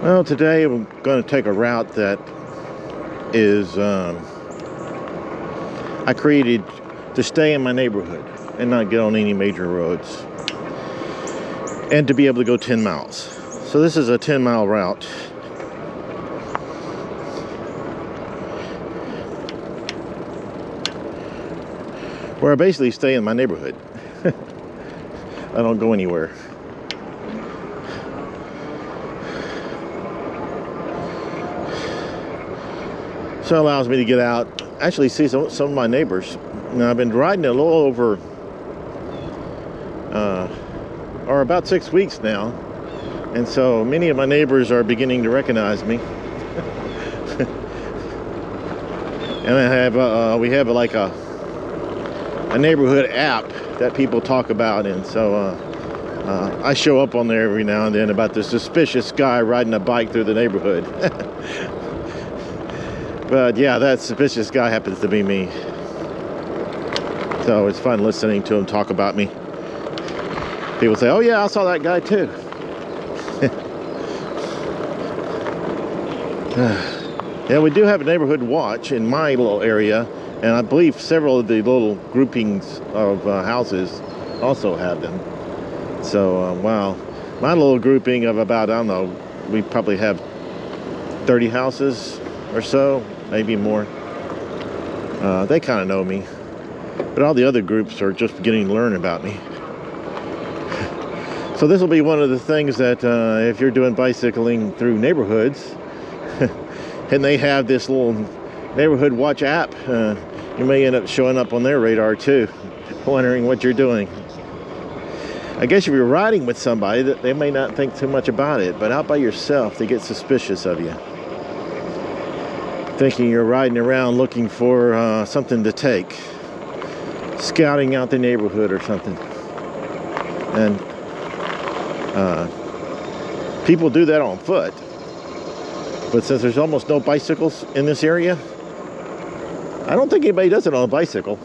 Well, today I'm going to take a route that is I created to stay in my neighborhood and not get on any major roads, and to be able to go 10 miles. So this is a 10-mile route. Where I basically stay in my neighborhood. I don't go anywhere. So it allows me to get out, actually see some of my neighbors. Now I've been riding a little over, or about 6 weeks now, and so many of my neighbors are beginning to recognize me. And I have, we have like a neighborhood app that people talk about, and so I show up on there every now and then about this suspicious guy riding a bike through the neighborhood. But yeah, that suspicious guy happens to be me. So it's fun listening to him talk about me. People say, oh yeah, I saw that guy too. Yeah, we do have a neighborhood watch in my little area, and I believe several of the little groupings of houses also have them. So, wow. My little grouping of about, I don't know, we probably have 30 houses or so, maybe more. They kind of know me, but all the other groups are just beginning to learn about me. So this will be one of the things that if you're doing bicycling through neighborhoods and they have this little neighborhood watch app, you may end up showing up on their radar too, wondering what you're doing. I guess if you're riding with somebody, they may not think too much about it, but out by yourself, they get suspicious of you, thinking you're riding around looking for something to take, scouting out the neighborhood or something. And people do that on foot, but since there's almost no bicycles in this area, I don't think anybody does it on a bicycle.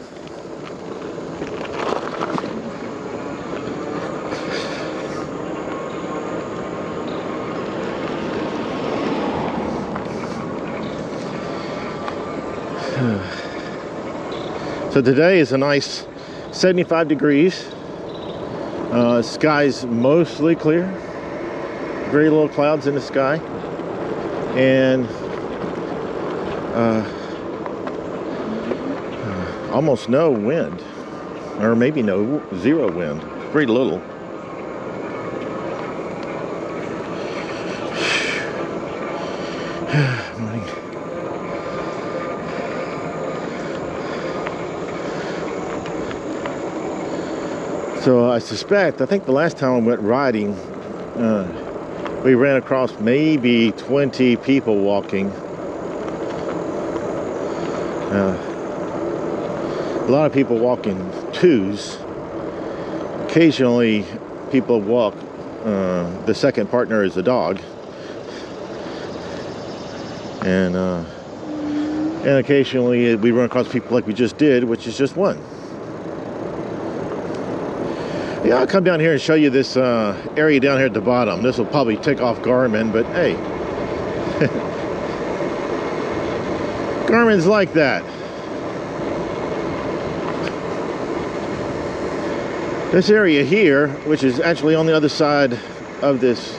So today is a nice 75 degrees. Sky's mostly clear. Very little clouds in the sky. And almost no wind. Or maybe zero wind. Very little. So I think the last time I went riding, we ran across maybe 20 people walking. A lot of people walk in twos. Occasionally people walk, the second partner is a dog. And occasionally we run across people like we just did, which is just one. Yeah, I'll come down here and show you this area down here at the bottom. This will probably tick off Garmin, but hey. Garmin's like that. This area here, which is actually on the other side of this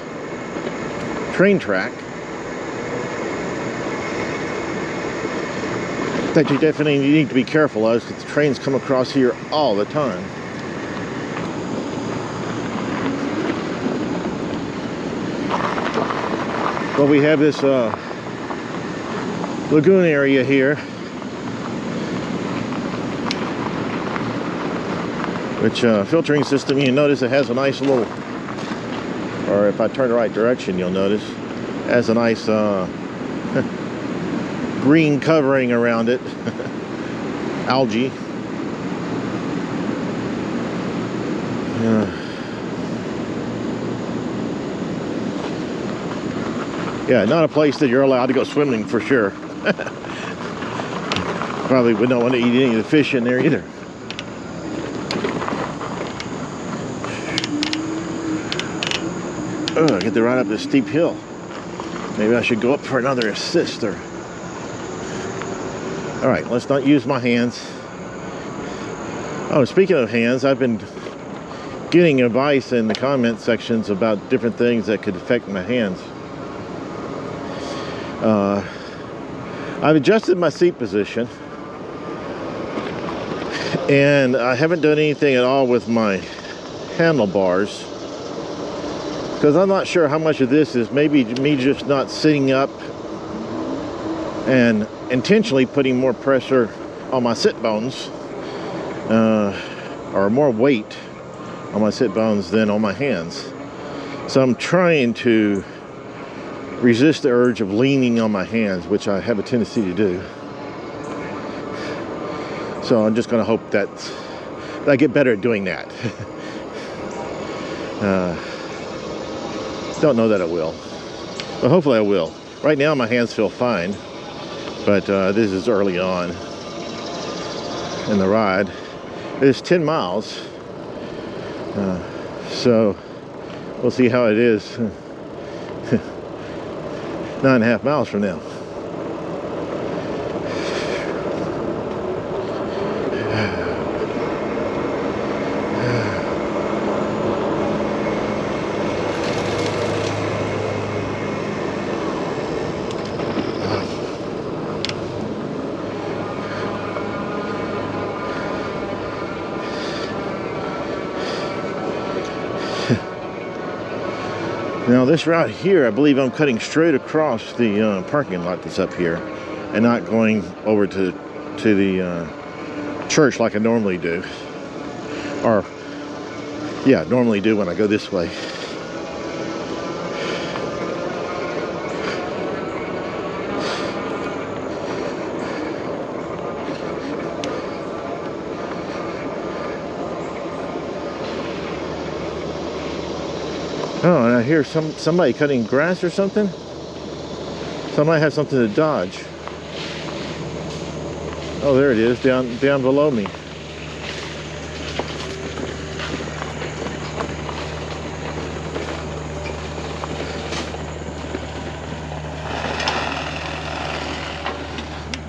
train track, that you definitely need to be careful of, because the trains come across here all the time. But we have this lagoon area here, which filtering system, you notice it has a nice little, or if I turn the right direction, you'll notice, has a nice green covering around it, algae. Yeah, not a place that you're allowed to go swimming for sure. Probably would not want to eat any of the fish in there either. Oh, I get to ride up this steep hill. Maybe I should go up for another assister. All right, let's not use my hands. Oh, speaking of hands, I've been getting advice in the comment sections about different things that could affect my hands. I've adjusted my seat position, and I haven't done anything at all with my handlebars, because I'm not sure how much of this is maybe me just not sitting up and intentionally putting more pressure on my sit bones, or more weight on my sit bones than on my hands. So I'm trying to resist the urge of leaning on my hands, which I have a tendency to do. So I'm just going to hope that I get better at doing that. Don't know that I will, but hopefully I will. Right now my hands feel fine, but this is early on in the ride. It's 10 miles, so we'll see how it is 9.5 miles from now. Now this route here, I believe I'm cutting straight across the parking lot that's up here, and not going over to the church like I normally do, or yeah, normally do when I go this way. Oh, and I hear somebody cutting grass or something. Somebody has something to dodge. Oh, there it is, down below me.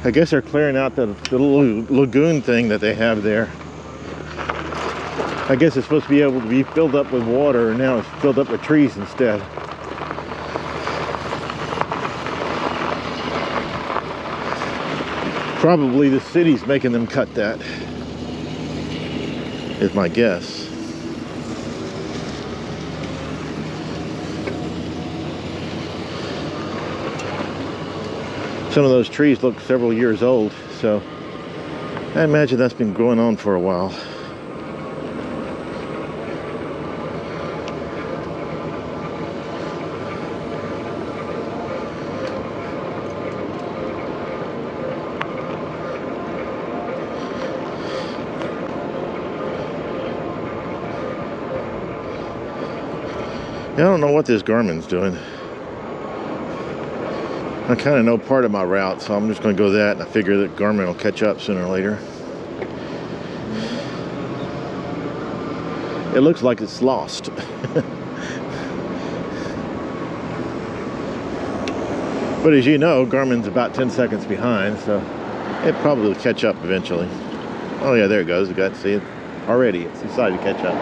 I guess they're clearing out the little lagoon thing that they have there. I guess it's supposed to be able to be filled up with water, and now it's filled up with trees instead. Probably the city's making them cut that, is my guess. Some of those trees look several years old, so I imagine that's been going on for a while. I don't know what this Garmin's doing. I kind of know part of my route, so I'm just going to go that, and I figure that Garmin will catch up sooner or later. It looks like it's lost. But as you know, Garmin's about 10 seconds behind, so it probably will catch up eventually. Oh yeah, there it goes. You got to see it already. It's decided to catch up.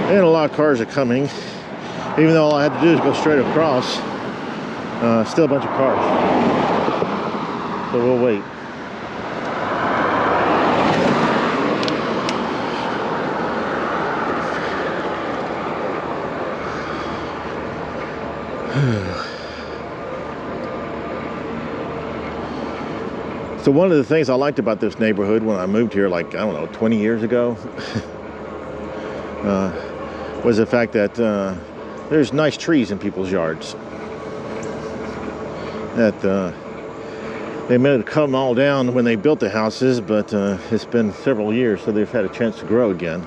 And a lot of cars are coming. Even though all I had to do is go straight across, still a bunch of cars. So we'll wait. So one of the things I liked about this neighborhood when I moved here, like, I don't know, 20 years ago, was the fact that there's nice trees in people's yards. That they may have come all down when they built the houses, but it's been several years, so they've had a chance to grow again.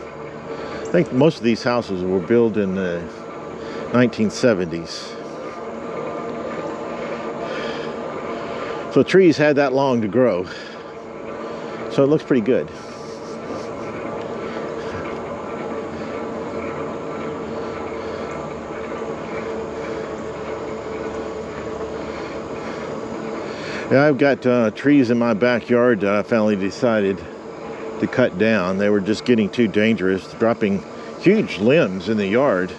I think most of these houses were built in the 1970s. So trees had that long to grow. So it looks pretty good. Yeah, I've got trees in my backyard that I finally decided to cut down. They were just getting too dangerous, dropping huge limbs in the yard.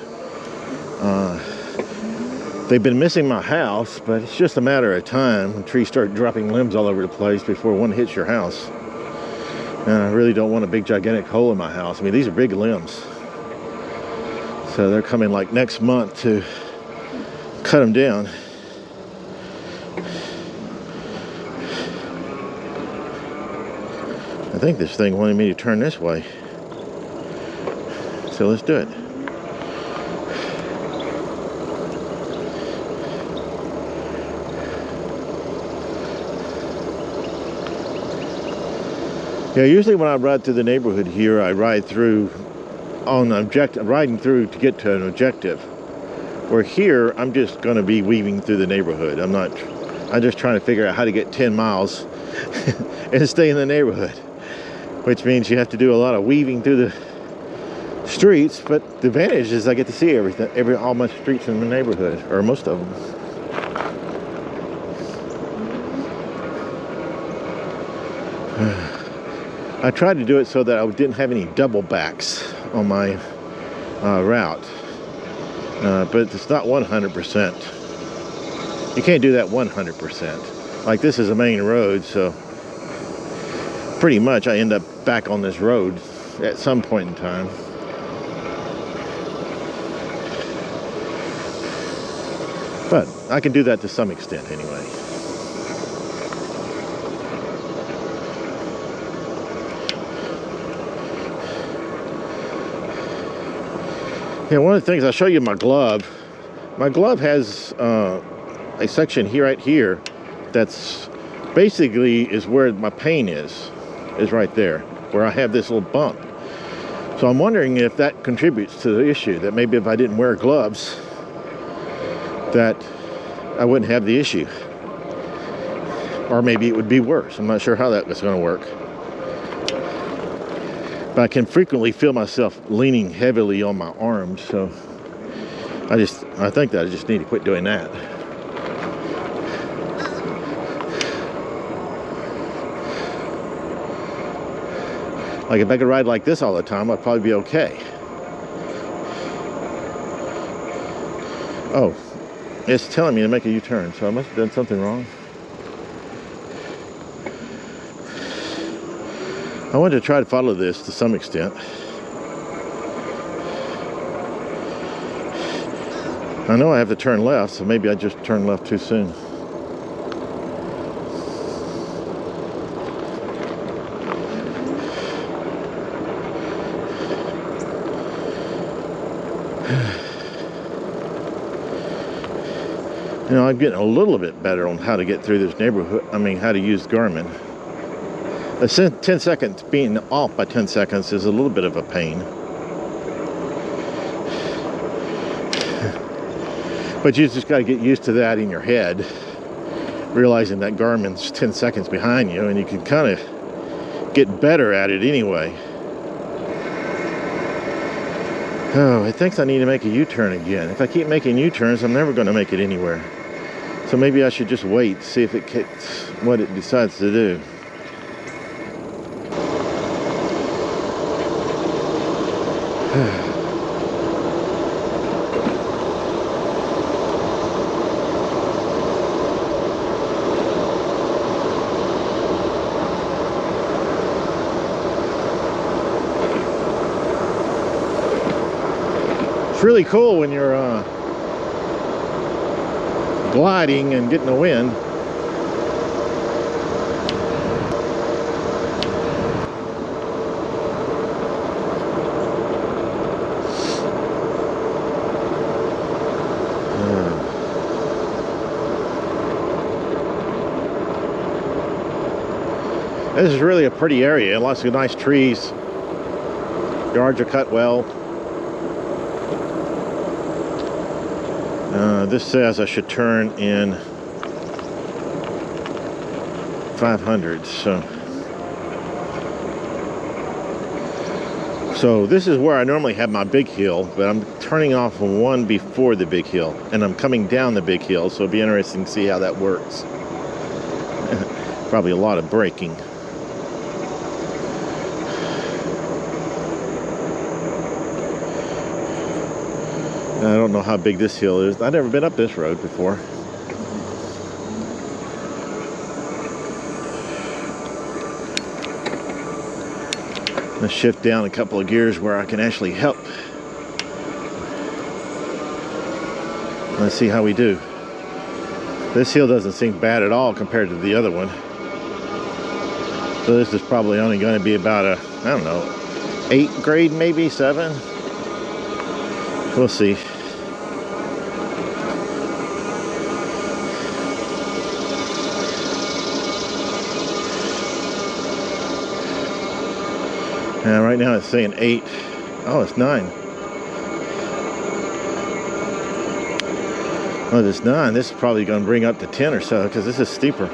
They've been missing my house, but it's just a matter of time when trees start dropping limbs all over the place before one hits your house. And I really don't want a big gigantic hole in my house. I mean, these are big limbs. So they're coming like next month to cut them down. I think this thing wanted me to turn this way. So let's do it. Yeah, usually when I ride through the neighborhood here, I ride through on riding through to get to an objective. Where here, I'm just going to be weaving through the neighborhood. I'm just trying to figure out how to get 10 miles and stay in the neighborhood. Which means you have to do a lot of weaving through the streets, but the advantage is I get to see all my streets in the neighborhood, or most of them. I tried to do it so that I didn't have any double backs on my route, but it's not 100%. You can't do that 100%. Like this is a main road, so pretty much I end up back on this road at some point in time. But I can do that to some extent anyway. Yeah, one of the things, I'll show you my glove. My glove has a section here, right here, that's basically is where my pain is right there, where I have this little bump. So I'm wondering if that contributes to the issue, that maybe if I didn't wear gloves, that I wouldn't have the issue. Or maybe it would be worse. I'm not sure how that was going to work. But I can frequently feel myself leaning heavily on my arms, so I think that I just need to quit doing that. Like if I could ride like this all the time, I'd probably be okay. Oh, it's telling me to make a U-turn, so I must have done something wrong. I wanted to try to follow this to some extent. I know I have to turn left, so maybe I just turned left too soon. You know, I'm getting a little bit better on how to get through this neighborhood. I mean, how to use Garmin. 10 seconds, being off by 10 seconds is a little bit of a pain. But you just got to get used to that in your head, realizing that Garmin's 10 seconds behind you, and you can kind of get better at it anyway. Oh, it thinks I need to make a U-turn again. If I keep making U-turns, I'm never going to make it anywhere. So maybe I should just wait, see if it gets what it decides to do. It's really cool when you're gliding and getting the wind. This is really a pretty area, lots of nice trees. Yards are cut well. This says I should turn in 500, so this is where I normally have my big hill, but I'm turning off one before the big hill, and I'm coming down the big hill, so it'll be interesting to see how that works. Probably a lot of braking. I don't know how big this hill is. I've never been up this road before. I'm gonna shift down a couple of gears where I can actually help. Let's see how we do. This hill doesn't seem bad at all compared to the other one. So this is probably only going to be about a, I don't know, 8 grade, maybe 7. We'll see. Yeah, right now it's saying 8. Oh, it's 9. Oh, it's 9. This is probably going to bring up to 10 or so because this is steeper.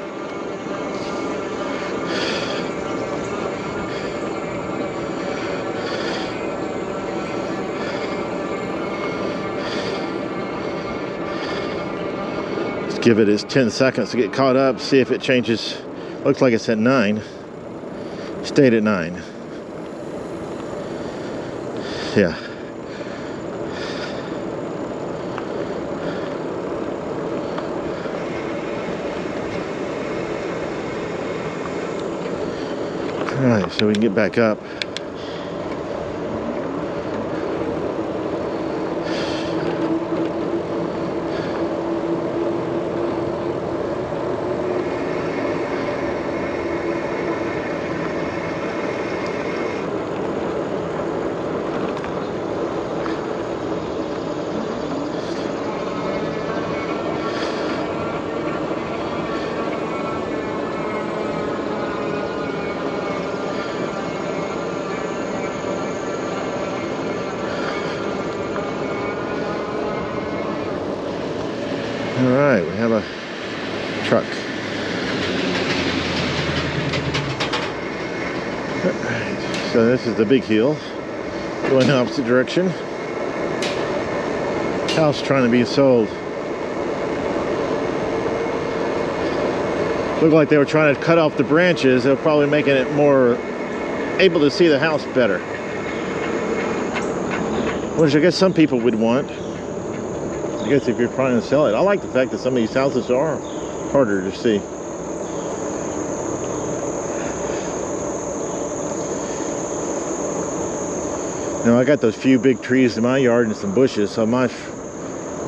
Let's give it its 10 seconds to get caught up, see if it changes. Looks like it's at 9. Stayed at 9. Yeah. All right, so we can get back up. All right, we have a truck. All right, so this is the big hill, going the opposite direction. House trying to be sold. Looked like they were trying to cut off the branches. They're probably making it more able to see the house better, which I guess some people would want. I guess if you're trying to sell it. I like the fact that some of these houses are harder to see. Now I got those few big trees in my yard and some bushes, so my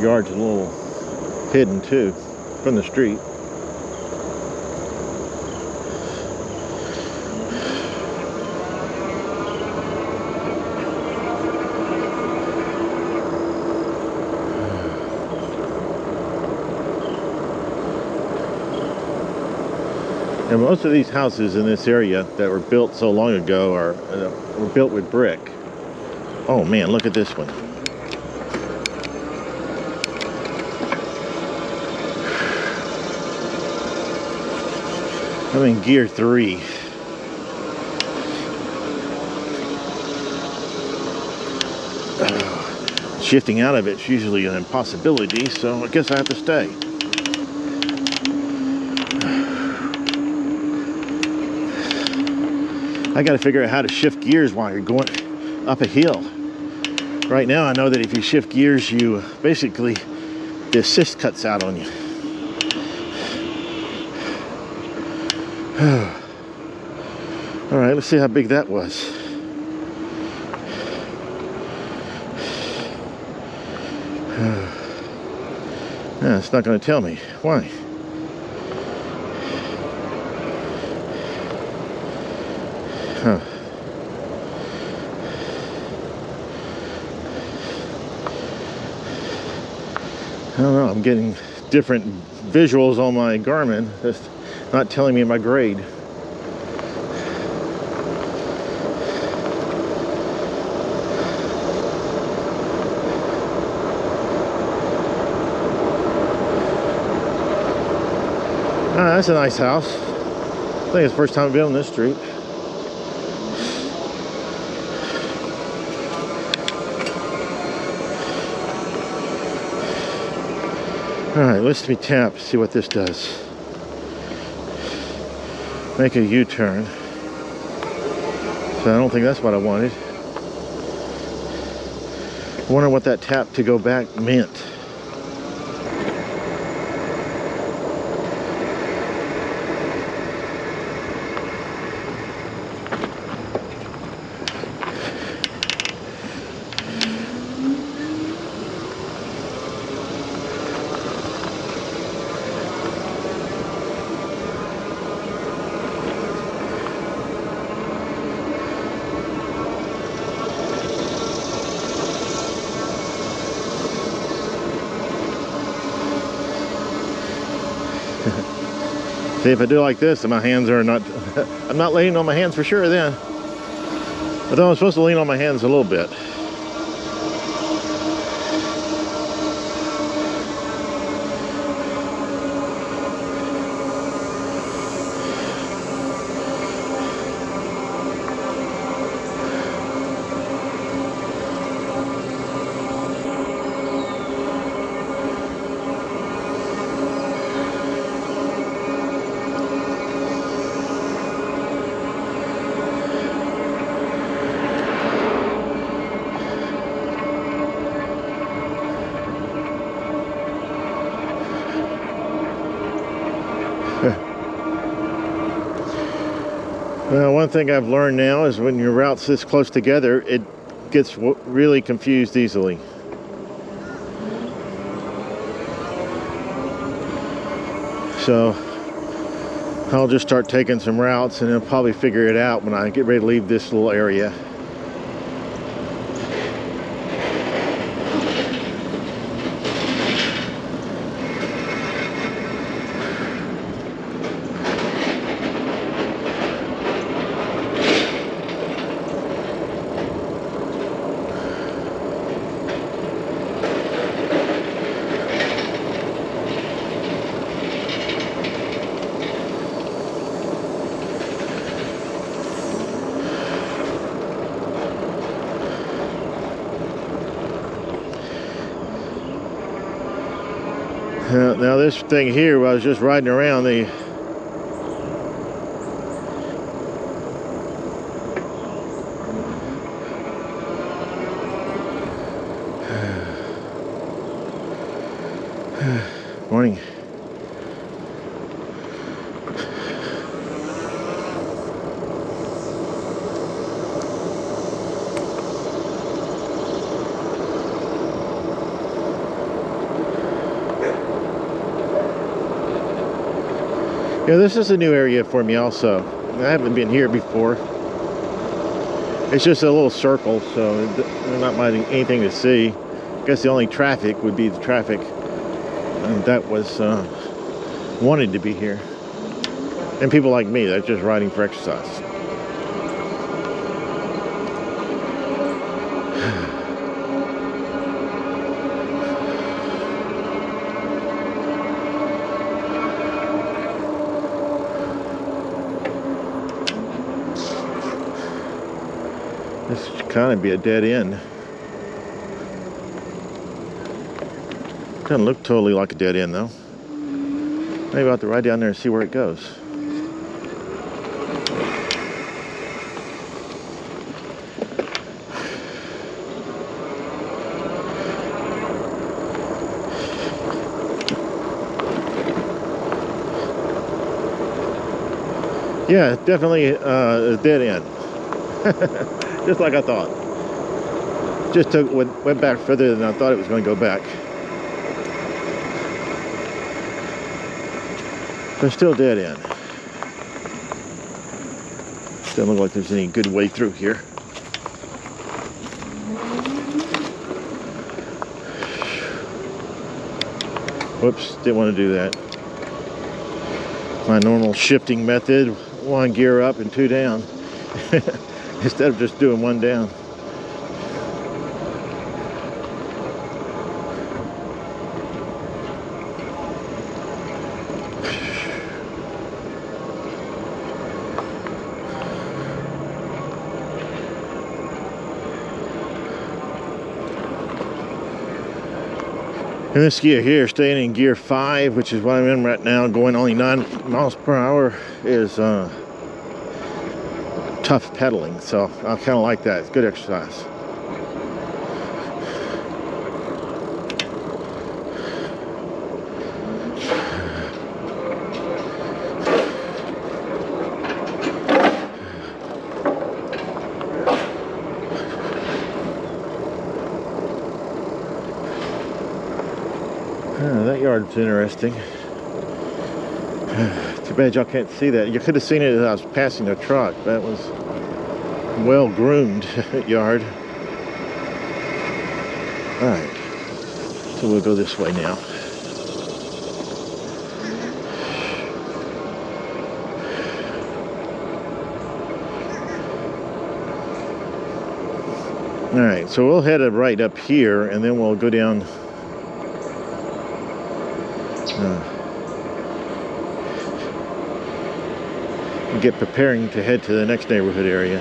yard's a little hidden too from the street. And most of these houses in this area that were built so long ago were built with brick. Oh man, look at this one. I'm in gear 3. Shifting out of it's usually an impossibility, so I guess I have to stay. I got to figure out how to shift gears while you're going up a hill. Right now I know that if you shift gears, you basically, the assist cuts out on you. All right, let's see how big that was. Yeah, it's not going to tell me. Why? Huh. I don't know, I'm getting different visuals on my Garmin. That's not telling me my grade. Ah, that's a nice house. I think it's the first time I've been on this street. All right, let's me tap, see what this does. make a U-turn. So I don't think that's what I wanted. I wonder what that tap to go back meant. See, if I do like this, and my hands are not, I'm not leaning on my hands for sure then. Although I'm supposed to lean on my hands a little bit. Well, one thing I've learned now is when your routes this close together, it gets really confused easily. So I'll just start taking some routes and I'll probably figure it out when I get ready to leave this little area. Now this thing here, while I was just riding around, morning. Yeah, this is a new area for me also. I haven't been here before. It's just a little circle, so there's not much anything to see. I guess the only traffic would be the traffic that was wanted to be here. And people like me that's just riding for exercise. This should kind of be a dead end. Doesn't look totally like a dead end though. Maybe I'll have to ride down there and see where it goes. Yeah, definitely a dead end. Just like I thought. Just went back further than I thought it was going to go back. But still dead end. Doesn't look like there's any good way through here. Whoops, didn't want to do that. My normal shifting method, one gear up and two down. Instead of just doing one down. And this gear here, staying in gear 5, which is what I'm in right now, going only 9 miles per hour, is tough pedaling, so I kind of like that. It's good exercise. That yard's interesting. Too bad y'all can't see that. You could have seen it as I was passing a truck. That was well groomed yard. All right, so we'll go this way now. All right, so we'll head right up here, and then we'll go down. Get preparing to head to the next neighborhood area.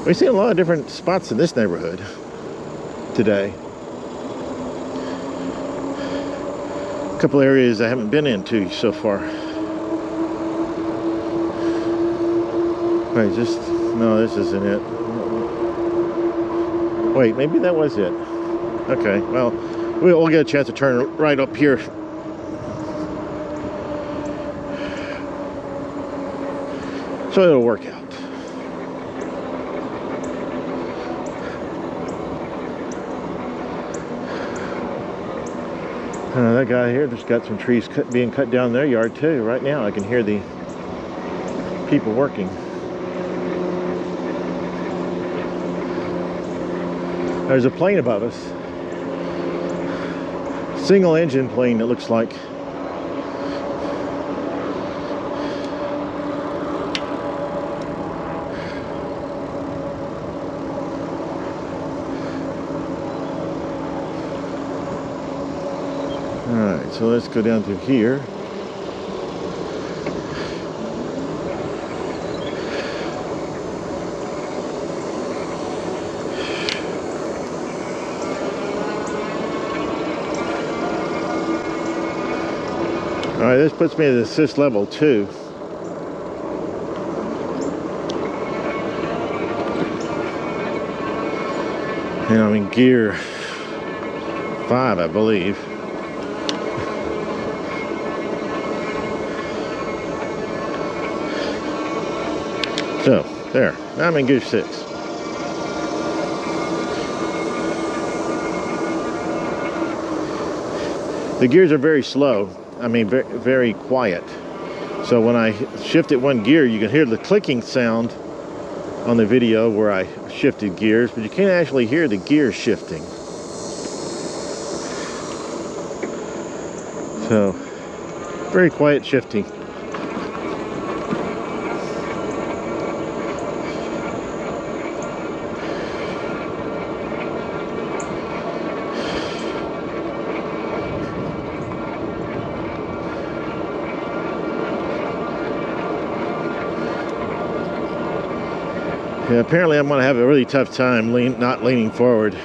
We've seen a lot of different spots in this neighborhood today. A couple areas I haven't been into so far. Wait, no, this isn't it. Wait, maybe that was it. Okay, well, we'll get a chance to turn right up here. So it'll work out. That guy here just got some trees being cut down their yard too. Right now I can hear the people working. There's a plane above us. Single engine plane, it looks like. Alright, so let's go down through here. Alright, this puts me at assist level 2. And I'm in gear 5, I believe. So, there. Now I'm in gear 6. The gears are very slow. I mean, very, very quiet. So when I shift it one gear, you can hear the clicking sound on the video where I shifted gears, but you can't actually hear the gear shifting. So, very quiet shifting. Yeah, apparently I'm going to have a really tough time not leaning forward.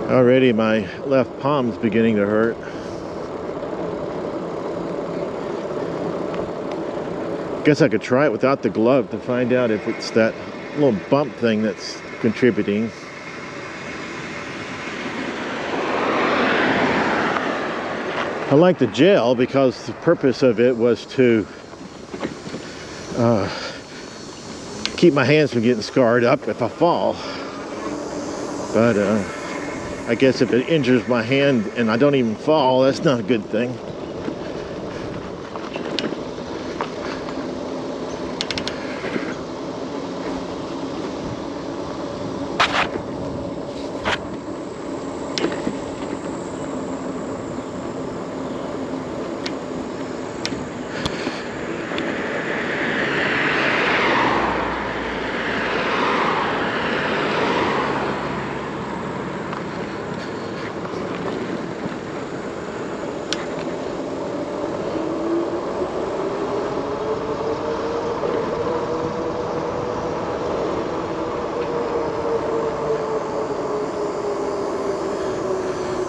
Already my left palm's beginning to hurt. Guess I could try it without the glove to find out if it's that little bump thing that's contributing. I like the gel because the purpose of it was to keep my hands from getting scarred up if I fall. But I guess if it injures my hand and I don't even fall, that's not a good thing.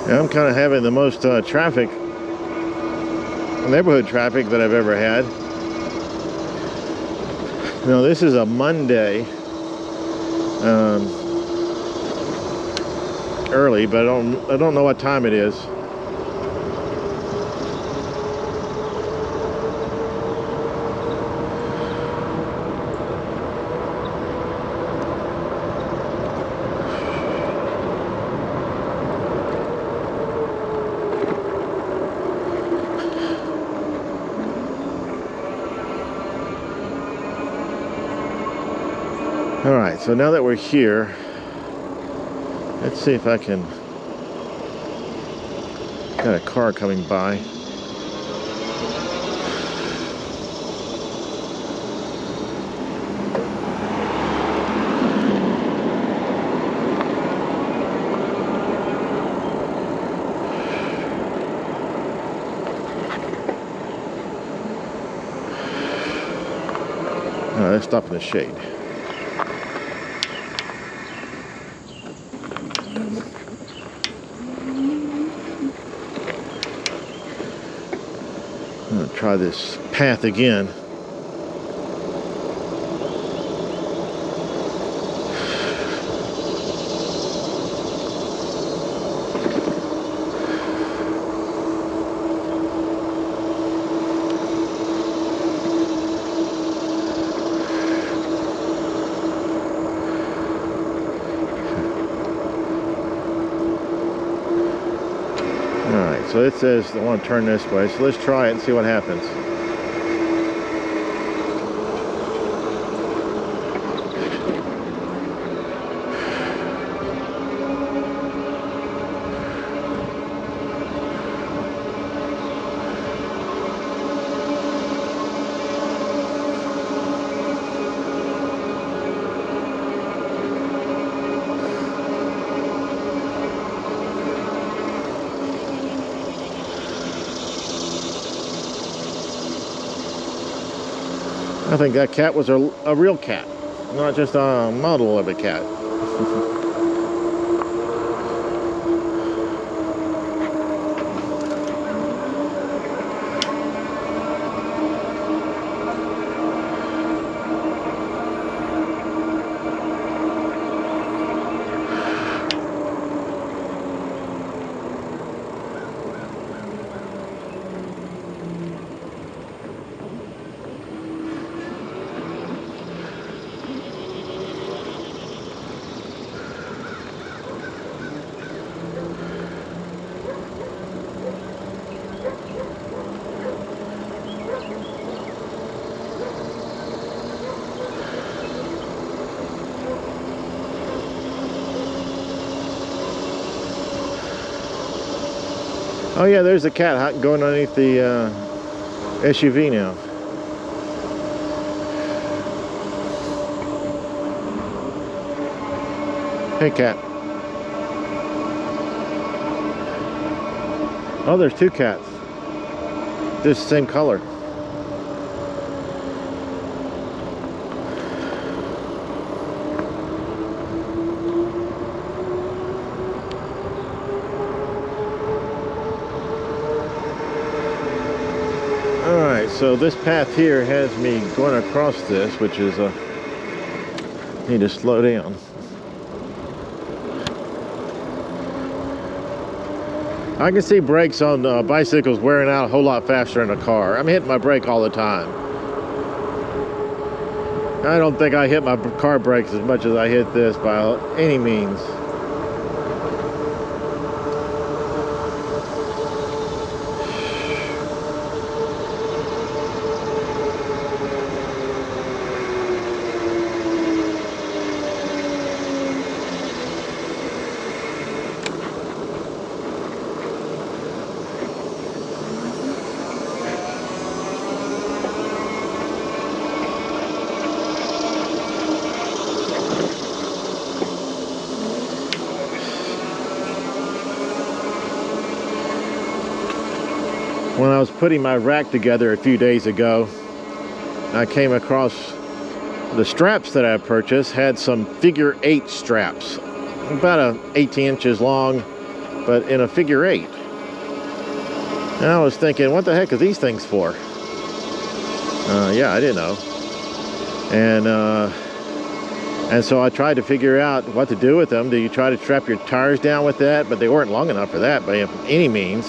I'm kind of having the most traffic neighborhood traffic that I've ever had. Now this is a Monday, early, but I don't know what time it is. All right, so now that we're here, let's see if I can. Got a car coming by. Oh, let's stop in the shade. I'm gonna try this path again. Alright, so it says I want to turn this way, so let's try it and see what happens. I think that cat was a real cat, not just a model of a cat. Oh yeah, there's a cat going underneath the SUV now. Hey cat. Oh, there's two cats. This same color. Alright, so this path here has me going across this, which is need to slow down. I can see brakes on bicycles wearing out a whole lot faster than a car. I'm hitting my brake all the time. I don't think I hit my car brakes as much as I hit this by any means. When I was putting my rack together a few days ago, I came across the straps that I purchased had some figure 8 straps, about 18 inches long, but in a figure 8. And I was thinking, what the heck are these things for? Yeah, I didn't know. And so I tried to figure out what to do with them. Do you try to strap your tires down with that? But they weren't long enough for that by any means.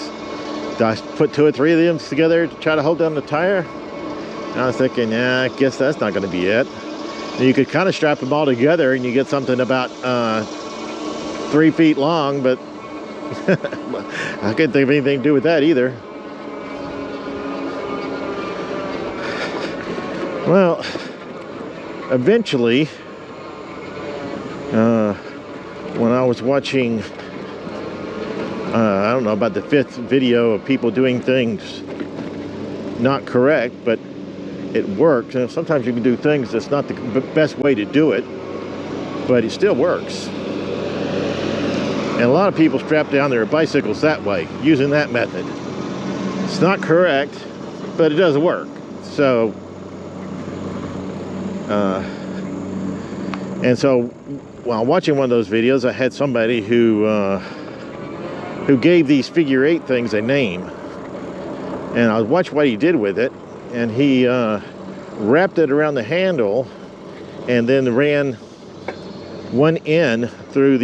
Did I put 2 or 3 of them together to try to hold down the tire? And I was thinking, yeah, I guess that's not going to be it. And you could kind of strap them all together and you get something about 3 feet long, but I couldn't think of anything to do with that either. Well, eventually, when I was watching, I don't know, about the 5th video of people doing things not correct, but it works. And sometimes you can do things that's not the best way to do it, but it still works. And a lot of people strap down their bicycles that way, using that method. It's not correct, but it does work. So, and so while watching one of those videos, I had somebody who gave these figure 8 things a name. And I watched what he did with it, and he wrapped it around the handle and then ran one end through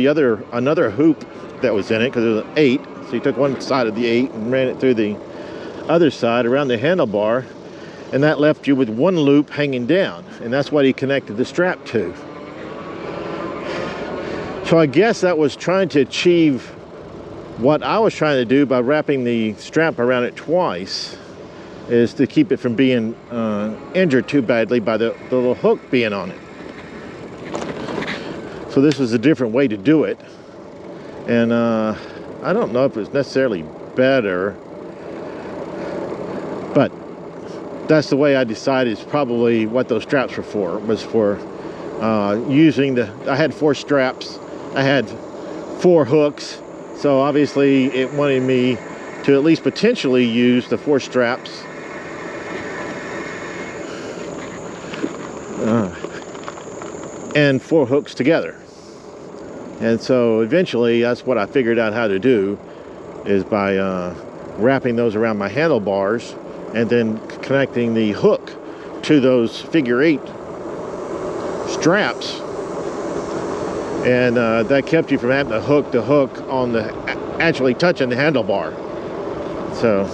another hoop that was in it, because it was an 8. So he took one side of the 8 and ran it through the other side around the handlebar, and that left you with one loop hanging down, and that's what he connected the strap to. So I guess that was trying to achieve what I was trying to do by wrapping the strap around it twice, is to keep it from being injured too badly by the little hook being on it. So this was a different way to do it, and I don't know if it's necessarily better, but that's the way I decided is probably what those straps were for. Was for using I had 4 straps, I had 4 hooks, so obviously it wanted me to at least potentially use the 4 straps and 4 hooks together. And so eventually that's what I figured out how to do, is by wrapping those around my handlebars and then connecting the hook to those figure 8 straps. And that kept you from having to hook the hook on the actually touching the handlebar. So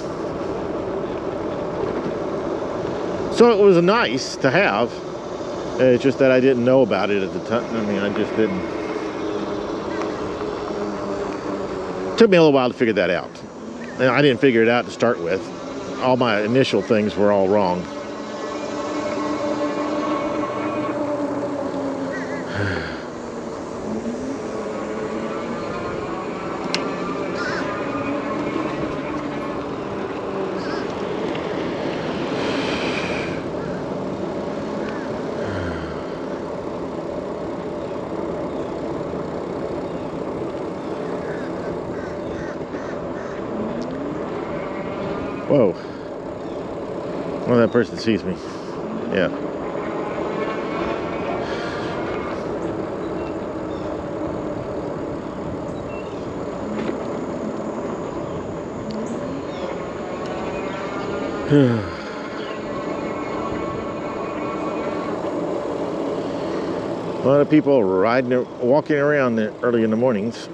it was nice to have. It's just that I didn't know about it at the time. I mean, I just didn't. It took me a little while to figure that out. And I didn't figure it out to start with. All my initial things were all wrong. Whoa. Well, that person sees me. Yeah. A lot of people walking around early in the mornings.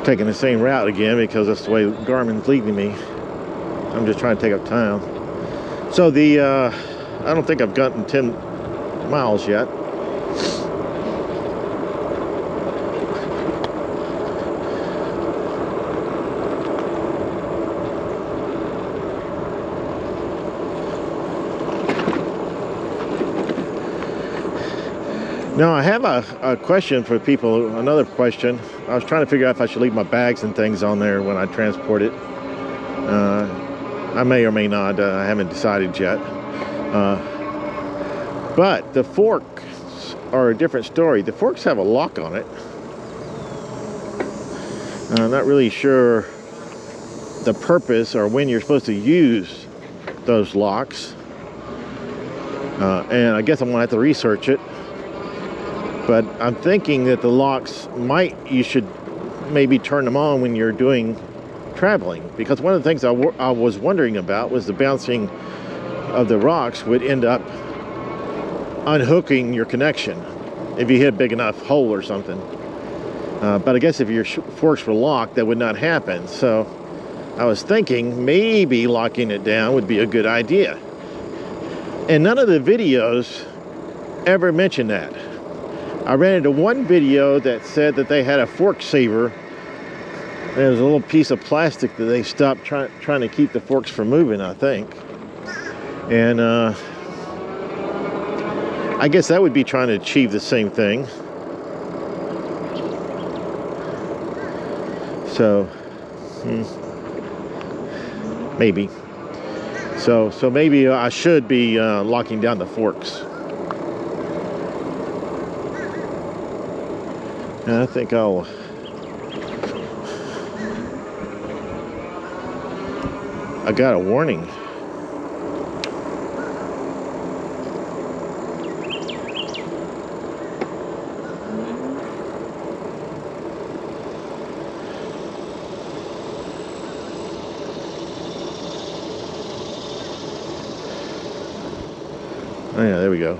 Taking the same route again because that's the way Garmin's leading me. I'm just trying to take up time. So I don't think I've gotten 10 miles yet. Now I have a question for people, another question. I was trying to figure out if I should leave my bags and things on there when I transport it. I may or may not, I haven't decided yet. But the forks are a different story. The forks have a lock on it. I'm not really sure the purpose or when you're supposed to use those locks. And I guess I'm gonna have to research it. But I'm thinking that the locks you should maybe turn them on when you're doing traveling, because one of the things I was wondering about was the bouncing of the rocks would end up unhooking your connection if you hit a big enough hole or something. But I guess if your forks were locked, that would not happen. So I was thinking maybe locking it down would be a good idea. And none of the videos ever mentioned that. I ran into one video that said that they had a fork saver. There was a little piece of plastic that they stopped trying to keep the forks from moving, I think. And I guess that would be trying to achieve the same thing. So, maybe. So maybe I should be locking down the forks. And I think I got a warning. Oh yeah, there we go.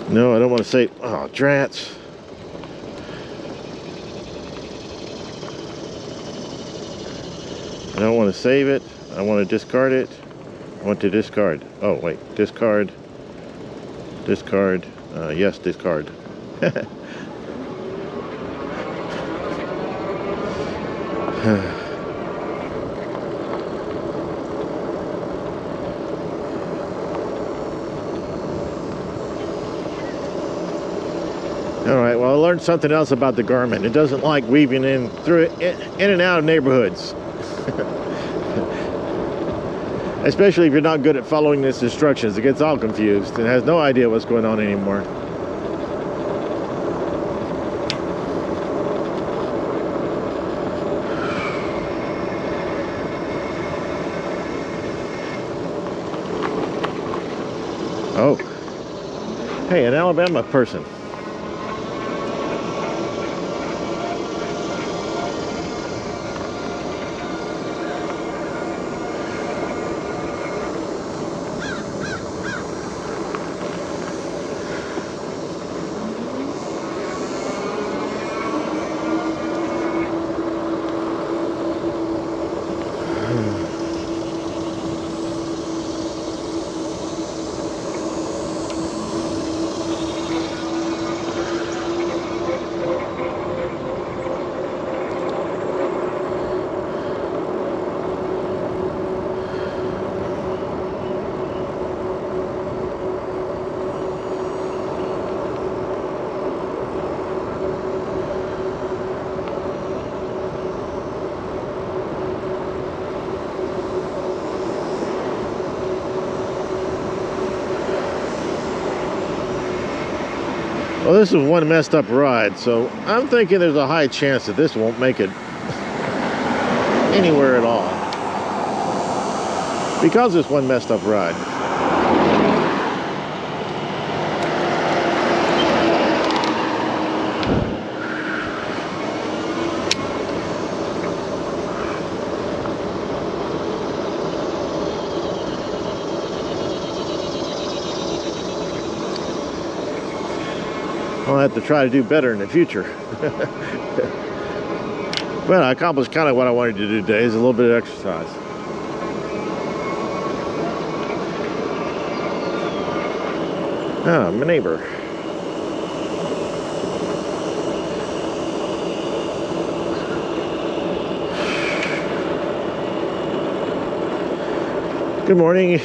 No, I don't want to say, oh, drats. I don't want to save it. I want to discard it. I want to discard. Oh, wait. Discard. Discard. Yes, discard. All right, well, I learned something else about the Garmin. It doesn't like weaving in and out of neighborhoods. Especially if you're not good at following its instructions. It gets all confused and has no idea what's going on anymore. Oh. Hey, an Alabama person. Well, this is one messed up ride, so I'm thinking there's a high chance that this won't make it anywhere at all. Because it's one messed up ride. I'll have to try to do better in the future. But I accomplished kind of what I wanted to do today, is a little bit of exercise. Ah, my neighbor. Good morning.